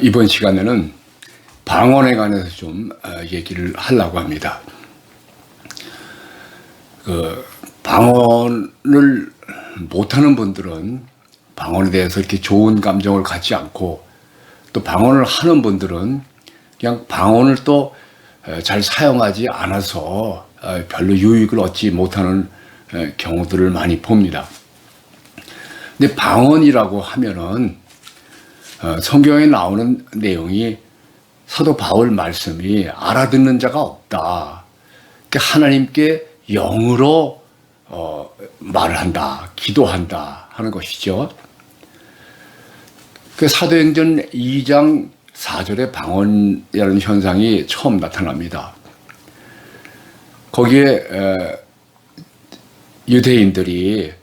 이번 시간에는 방언에 관해서 좀 얘기를 하려고 합니다. 방언을 못하는 분들은 방언에 대해서 이렇게 좋은 감정을 갖지 않고, 또 방언을 하는 분들은 그냥 방언을 또 잘 사용하지 않아서 별로 유익을 얻지 못하는 경우들을 많이 봅니다. 근데 방언이라고 하면은 성경에 나오는 내용이 사도 바울 말씀이 알아듣는 자가 없다. 그러니까 하나님께 영으로 말을 한다, 기도한다 하는 것이죠. 그 사도행전 2장 4절에 방언이라는 현상이 처음 나타납니다. 거기에 유대인들이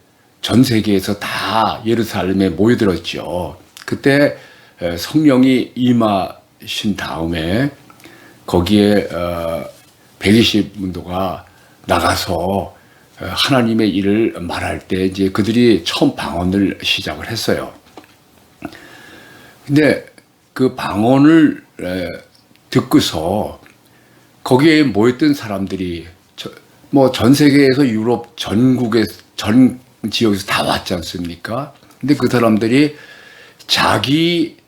전 세계에서 다 예루살렘에 모여들었죠. 그때 성령이 임하신 다음에 거기에 120문도가 나가서 하나님의 일을 말할 때 이제 그들이 처음 방언을 시작을 했어요. 근데 그 방언을 듣고서 거기에 모였던 사람들이 뭐 전 세계에서 유럽 전국의 전 지역에서 다 왔지 않습니까? 근데 그 사람들이 자기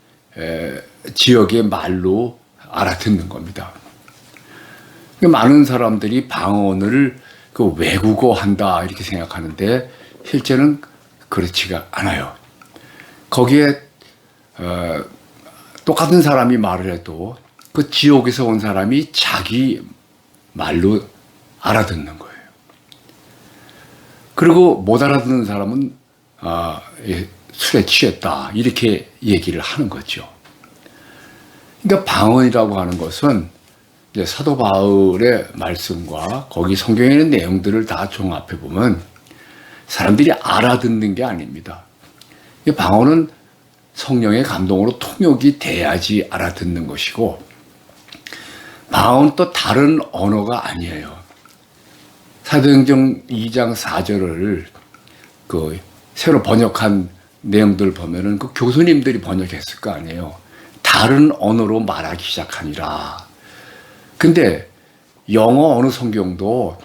지역의 말로 알아듣는 겁니다. 많은 사람들이 방언을 그 외국어 한다 이렇게 생각하는데 실제는 그렇지가 않아요. 거기에 똑같은 사람이 말을 해도 그 지역에서 온 사람이 자기 말로 알아듣는 거예요. 그리고 못 알아듣는 사람은 술에 취했다 이렇게 얘기를 하는 거죠. 그러니까 방언이라고 하는 것은 이제 사도 바울의 말씀과 거기 성경에 있는 내용들을 다 종합해 보면 사람들이 알아듣는 게 아닙니다. 방언은 성령의 감동으로 통역이 돼야지 알아듣는 것이고, 방언은 또 다른 언어가 아니에요. 사도행전 2장 4절을 그 새로 번역한 내용들 보면은 그 교수님들이 번역했을 거 아니에요. 다른 언어로 말하기 시작하니라. 근데 영어 어느 성경도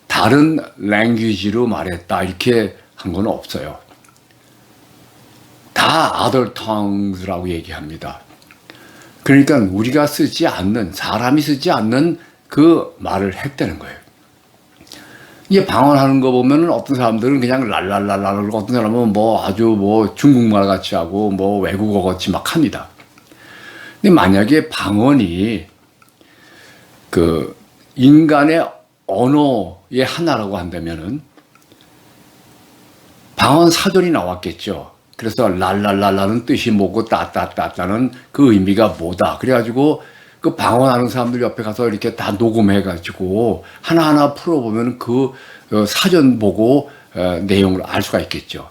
다른 랭귀지로 말했다 이렇게 한 건 없어요. 다 other tongues라고 얘기합니다. 그러니까 우리가 쓰지 않는, 사람이 쓰지 않는 그 말을 했다는 거예요. 이게 방언하는 거 보면은 어떤 사람들은 그냥 랄랄랄라 그러고, 어떤 사람은 뭐 아주 뭐 중국말 같이 하고 뭐 외국어 같이 막 합니다. 근데 만약에 방언이 그 인간의 언어의 하나라고 한다면은 방언 사전이 나왔겠죠. 그래서 랄랄랄라는 뜻이 뭐고 따따따따는 그 의미가 뭐다. 그래가지고 그 방언하는 사람들 옆에 가서 이렇게 다 녹음해가지고 하나하나 풀어보면 그 사전 보고 내용을 알 수가 있겠죠.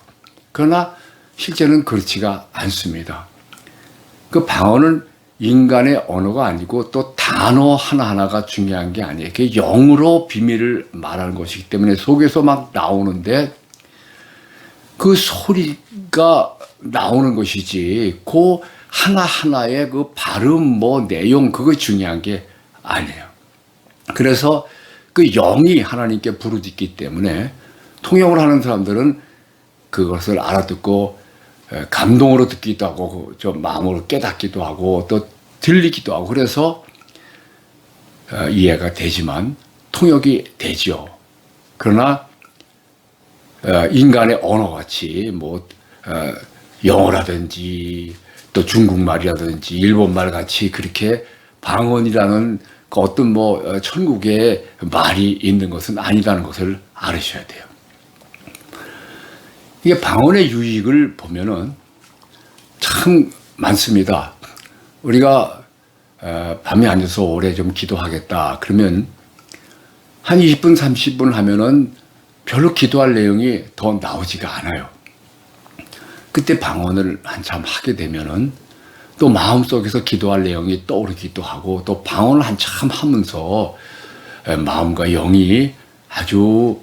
그러나 실제는 그렇지가 않습니다. 그 방언은 인간의 언어가 아니고 또 단어 하나하나가 중요한 게 아니에요. 그게 영으로 비밀을 말하는 것이기 때문에 속에서 막 나오는데 그 소리가 나오는 것이지 그 하나하나의 그 발음 뭐 내용 그거 중요한 게 아니에요. 그래서 그 영이 하나님께 부르짖기 때문에 통역을 하는 사람들은 그것을 알아듣고 감동으로 듣기도 하고 좀 마음으로 깨닫기도 하고 또 들리기도 하고 그래서 이해가 되지만 통역이 되죠. 그러나 인간의 언어같이 뭐 영어라든지 또 중국말이라든지 일본말 같이 그렇게 방언이라는 그 어떤 뭐 천국의 말이 있는 것은 아니라는 것을 알으셔야 돼요. 이게 방언의 유익을 보면은 참 많습니다. 우리가 밤에 앉아서 오래 좀 기도하겠다 그러면 한 20분 30분 하면은 별로 기도할 내용이 더 나오지가 않아요. 그때 방언을 한참 하게 되면은 또 마음속에서 기도할 내용이 떠오르기도 하고 또 방언을 한참 하면서 마음과 영이 아주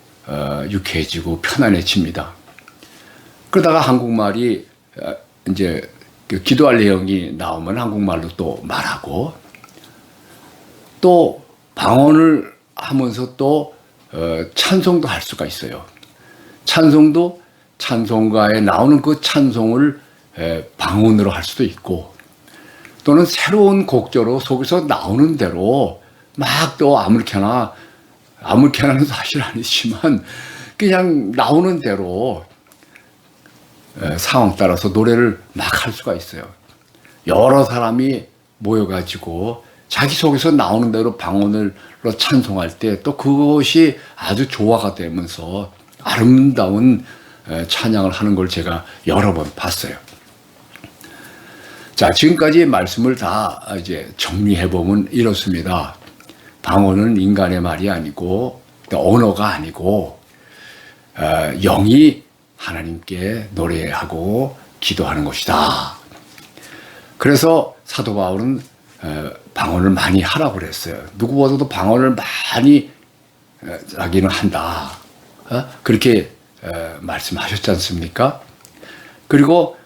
유쾌해지고 편안해집니다. 그러다가 한국말이 이제 그 기도할 내용이 나오면 한국말로 또 말하고, 또 방언을 하면서 또 찬송도 할 수가 있어요. 찬송도 찬송가에 나오는 그 찬송을 방언으로 할 수도 있고, 또는 새로운 곡조로 속에서 나오는 대로 막 또 아무렇게나는 사실 아니지만 그냥 나오는 대로 상황 따라서 노래를 막 할 수가 있어요. 여러 사람이 모여가지고 자기 속에서 나오는 대로 방언으로 찬송할 때 또 그것이 아주 조화가 되면서 아름다운 찬양을 하는 걸 제가 여러 번 봤어요. 자, 지금까지 말씀을 다 이제 정리해보면 이렇습니다. 방언은 인간의 말이 아니고, 언어가 아니고, 영이 하나님께 노래하고 기도하는 것이다. 그래서 사도 바울은 방언을 많이 하라고 그랬어요. 누구보다도 방언을 많이 자기는 한다. 그렇게 말씀하셨지 않습니까? 그리고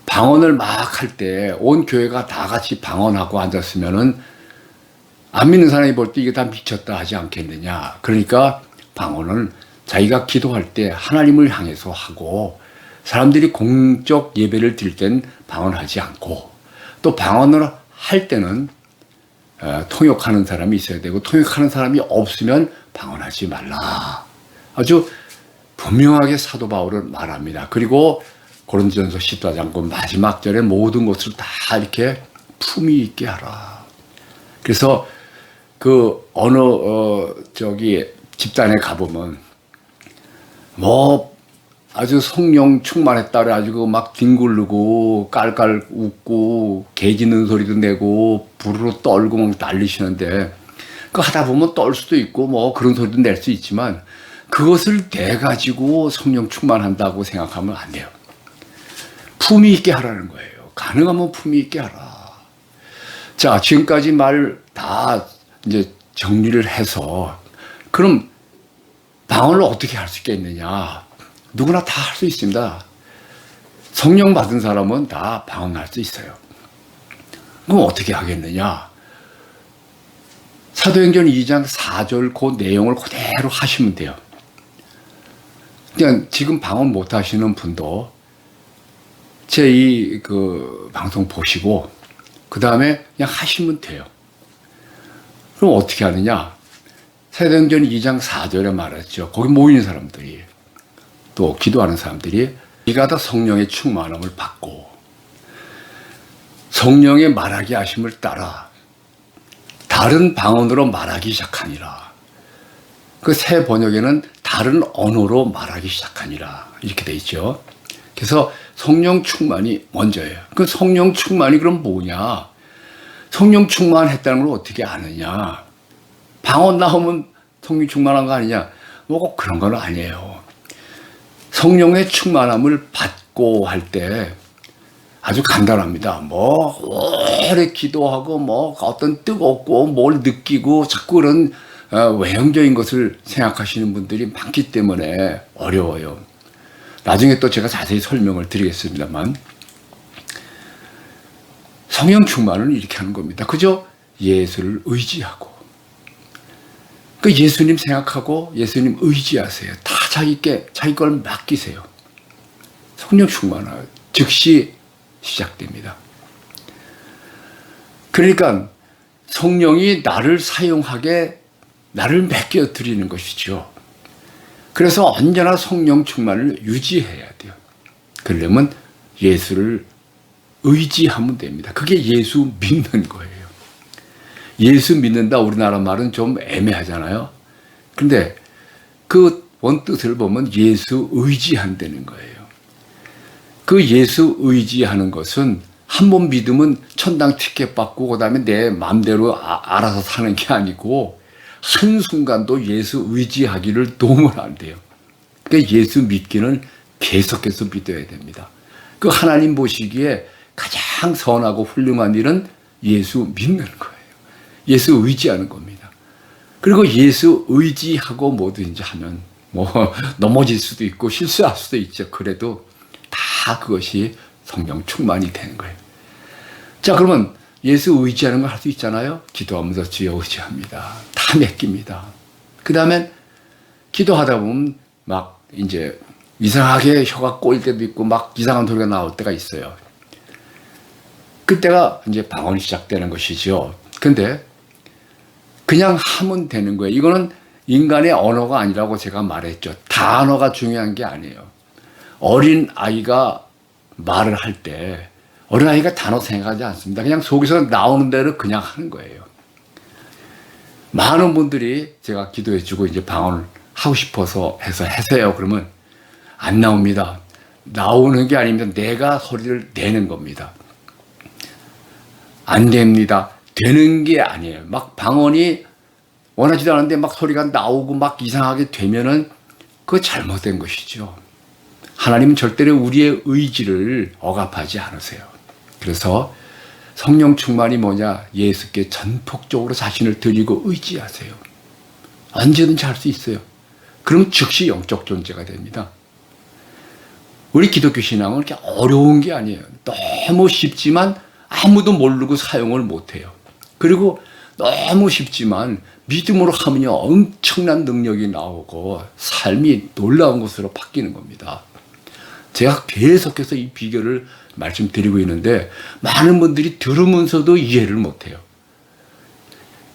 방언을 막 할 때 온 교회가 다 같이 방언하고 앉았으면은 안 믿는 사람이 볼 때 이게 다 미쳤다 하지 않겠느냐. 그러니까 방언은 자기가 기도할 때 하나님을 향해서 하고, 사람들이 공적 예배를 드릴 땐 방언하지 않고, 또 방언을 할 때는 통역하는 사람이 있어야 되고, 통역하는 사람이 없으면 방언하지 말라. 아주 분명하게 사도 바울은 말합니다. 그리고 고린도전서 14장 그 마지막 절에 모든 것을 다 이렇게 품위 있게 하라. 그래서 그 어느 집단에 가보면 뭐 아주 성령 충만했다 그래가지고 막 뒹굴르고 깔깔 웃고 개 짖는 소리도 내고 부르르 떨고 막 난리시는데, 그 하다 보면 떨 수도 있고 뭐 그런 소리도 낼 수 있지만 그것을 내가지고 성령 충만한다고 생각하면 안 돼요. 품위 있게 하라는 거예요. 가능하면 품위 있게 하라. 자, 지금까지 말 다 이제 정리를 해서, 그럼 방언을 어떻게 할 수 있겠느냐? 누구나 다 할 수 있습니다. 성령 받은 사람은 다 방언할 수 있어요. 그럼 어떻게 하겠느냐? 사도행전 2장 4절 그 내용을 그대로 하시면 돼요. 그냥 지금 방언 못 하시는 분도 제 이 방송 보시고 그 다음에 그냥 하시면 돼요. 그럼 어떻게 하느냐? 사도행전 2장 4절에 말했죠. 거기 모이는 사람들이, 또 기도하는 사람들이 이가 다 성령의 충만함을 받고 성령의 말하기 하심을 따라 다른 방언으로 말하기 시작하니라. 그 새 번역에는 다른 언어로 말하기 시작하니라 이렇게 돼 있죠. 그래서 성령 충만이 먼저예요. 그 성령 충만이 그럼 뭐냐? 성령 충만했다는 걸 어떻게 아느냐? 방언 나오면 성령 충만한 거 아니냐? 뭐 꼭 그런 건 아니에요. 성령의 충만함을 받고 할 때 아주 간단합니다. 뭐 오래 기도하고 뭐 어떤 뜨겁고 뭘 느끼고 자꾸 그런 외형적인 것을 생각하시는 분들이 많기 때문에 어려워요. 나중에 또 제가 자세히 설명을 드리겠습니다만, 성령 충만은 이렇게 하는 겁니다. 그저 예수를 의지하고, 그 예수님 생각하고 예수님 의지하세요. 다 자기 걸 맡기세요. 성령 충만은 즉시 시작됩니다. 그러니까 성령이 나를 사용하게 나를 맡겨 드리는 것이죠. 그래서 언제나 성령 충만을 유지해야 돼요. 그러려면 예수를 의지하면 됩니다. 그게 예수 믿는 거예요. 예수 믿는다 우리나라 말은 좀 애매하잖아요. 근데 그 원뜻을 보면 예수 의지한다는 거예요. 그 예수 의지하는 것은 한 번 믿으면 천당 티켓 받고 그다음에 내 마음대로 알아서 사는 게 아니고 한순간도 예수 의지하기를 놓으면 안 돼요. 그러니까 예수 믿기는 계속해서 믿어야 됩니다. 그 하나님 보시기에 가장 선하고 훌륭한 일은 예수 믿는 거예요. 예수 의지하는 겁니다. 그리고 예수 의지하고 뭐든지 하면 뭐 넘어질 수도 있고 실수할 수도 있죠. 그래도 다 그것이 성령 충만이 되는 거예요. 자, 그러면 예수 의지하는 걸 할 수 있잖아요. 기도하면서 주여 의지합니다. 다 맡깁니다. 그 다음에 기도하다 보면 막 이제 이상하게 혀가 꼬일 때도 있고 막 이상한 소리가 나올 때가 있어요. 그때가 이제 방언이 시작되는 것이죠. 근데 그냥 하면 되는 거예요. 이거는 인간의 언어가 아니라고 제가 말했죠. 단어가 중요한 게 아니에요. 어린 아이가 말을 할 때 어린 아이가 단어 생각하지 않습니다. 그냥 속에서 나오는 대로 그냥 하는 거예요. 많은 분들이 제가 기도해주고 이제 방언을 하고 싶어서 해서 하세요. 그러면 안 나옵니다. 나오는 게 아닙니다. 내가 소리를 내는 겁니다. 안 됩니다. 되는 게 아니에요. 막 방언이 원하지도 않은데 막 소리가 나오고 막 이상하게 되면은 그거 잘못된 것이죠. 하나님은 절대로 우리의 의지를 억압하지 않으세요. 그래서 성령 충만이 뭐냐? 예수께 전폭적으로 자신을 드리고 의지하세요. 언제든지 할 수 있어요. 그럼 즉시 영적 존재가 됩니다. 우리 기독교 신앙은 그렇게 어려운 게 아니에요. 너무 쉽지만 아무도 모르고 사용을 못해요. 그리고 너무 쉽지만 믿음으로 하면요 엄청난 능력이 나오고 삶이 놀라운 것으로 바뀌는 겁니다. 제가 계속해서 이 비결을 말씀드리고 있는데 많은 분들이 들으면서도 이해를 못해요.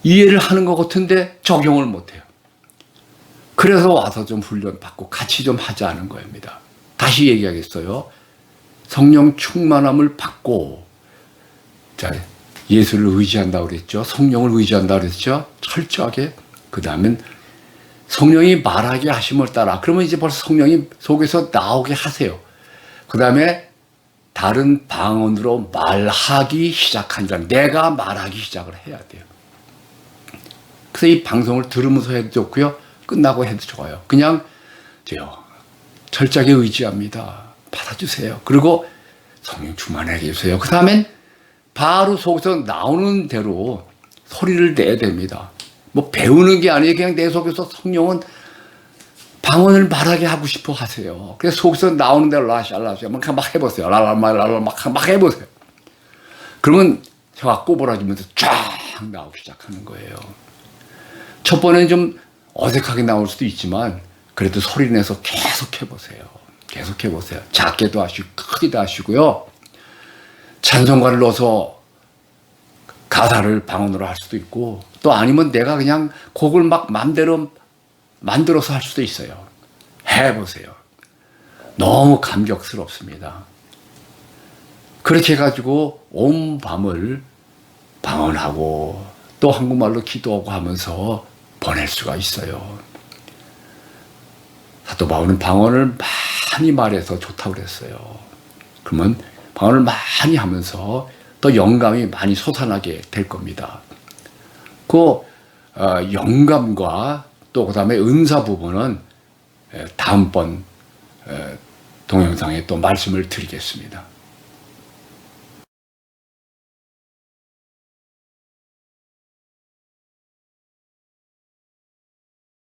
이해를 하는 것 같은데 적용을 못해요. 그래서 와서 좀 훈련받고 같이 좀 하자는 겁니다. 다시 얘기하겠어요. 성령 충만함을 받고, 자, 예수를 의지한다고 그랬죠. 성령을 의지한다고 그랬죠. 철저하게. 그 다음엔 성령이 말하게 하심을 따라. 그러면 이제 벌써 성령이 속에서 나오게 하세요. 그 다음에 다른 방언으로 말하기 시작하니라. 내가 말하기 시작을 해야 돼요. 그래서 이 방송을 들으면서 해도 좋고요. 끝나고 해도 좋아요. 그냥 저요 철저하게 의지합니다. 받아주세요. 그리고 성령 충만하게 해주세요. 그 다음엔 바로 속에서 나오는 대로 소리를 내야 됩니다. 뭐 배우는 게 아니에요. 그냥 내 속에서 성령은 방언을 말하게 하고 싶어 하세요. 그래서 속에서 나오는 대로 라샬라샬 막 해보세요. 랄랄랄랄 막 해보세요. 그러면 혀가 꼬부라지면서 쫙 나오기 시작하는 거예요. 첫 번에는 좀 어색하게 나올 수도 있지만 그래도 소리 내서 계속 해보세요. 계속 해보세요. 작게도 하시고 크게도 하시고요. 찬송가를 넣어서 가사를 방언으로 할 수도 있고 또 아니면 내가 그냥 곡을 막 마음대로 만들어서 할 수도 있어요. 해보세요. 너무 감격스럽습니다. 그렇게 해가지고 온 밤을 방언하고 또 한국말로 기도하고 하면서 보낼 수가 있어요. 사도 바울은 방언을 많이 말해서 좋다고 그랬어요. 그러면 방언을 많이 하면서 또 영감이 많이 솟아나게 될 겁니다. 그 영감과 또 그 다음에 은사 부분은 다음번 동영상에 또 말씀을 드리겠습니다.